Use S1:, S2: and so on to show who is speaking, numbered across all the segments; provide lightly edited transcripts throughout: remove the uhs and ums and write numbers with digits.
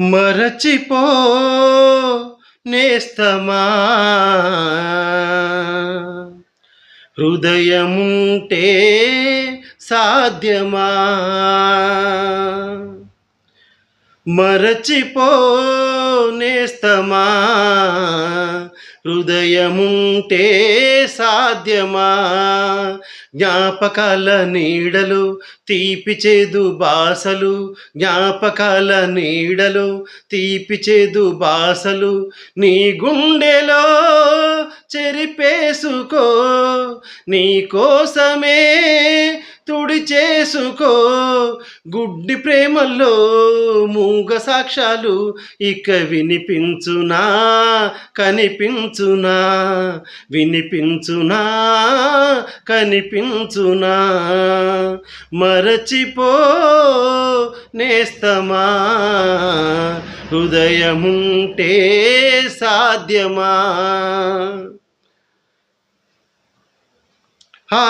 S1: మరచిపో నేస్తమా, హృదయముంటే సాధ్యమా. మరచిపో నేస్తమా, హృదయముంటే సాధ్యమా. జ్ఞాపకాల నీడలు తీపి చేదు బాసలు, జ్ఞాపకాల నీడలు తీపి చేదు బాసలు నీ గుండెలో చెరిపేసుకో. నీ కోసమే తుడి చేసుకో. గుడ్డి ప్రేమల్లో మూగ సాక్ష్యాలు ఇక వినిపించునా, కనిపించునా, వినిపించునా, కనిపించునా. మరచిపో నేస్తమా, హృదయముంటే సాధ్యమా. హా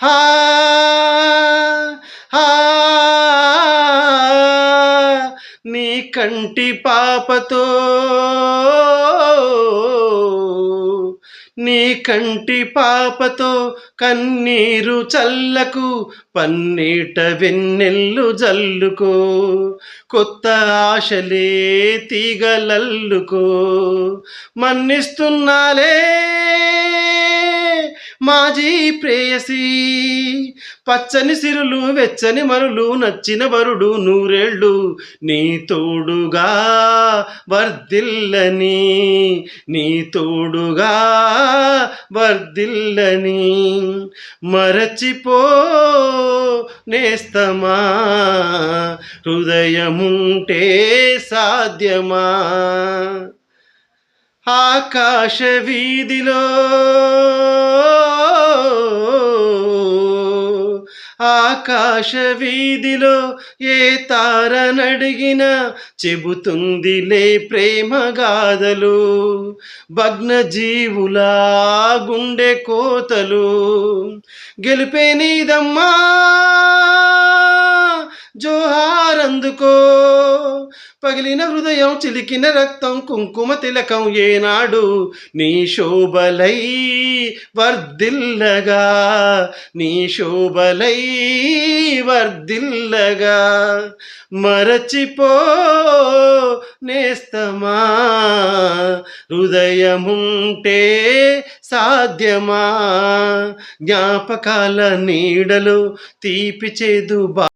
S1: హా హా నీ కంటి పాపతో, నీ కంటి పాపతో కన్నీరు చల్లకు, పన్నీట వెన్నెల్లు జల్లుకో. కొత్త ఆశలే తీగలల్లుకో. మన్నిస్తున్నాలే మాజీ ప్రేయసి, పచ్చని సిరులు వెచ్చని మరులు నచ్చిన వరుడు నూరేళ్ళు నీ తోడుగా వర్ధిల్లని, నీ తోడుగా వర్ధిల్లని. మరచిపో నేస్తమా, హృదయముంటే సాధ్యమా. ఆకాశ వీధిలో, ఆకాశ వీధిలో ఏ తారనడిగినా చెబుతుందిలే ప్రేమ గాథలు. భగ్న జీవులా గుండె కోతలు గెలిపే నీదమ్మా, జోహారందుకో. పగిలిన హృదయం చిలికిన రక్తం కుంకుమ తిలకం ఏనాడు నీ శోభలై వర్ధిల్లగా, నీ శోభలై వర్ధిల్లగా. మరచిపో నేస్తమా, హృదయముంటే సాధ్యమా. జ్ఞాపకాల నీడలు తీపి చేదు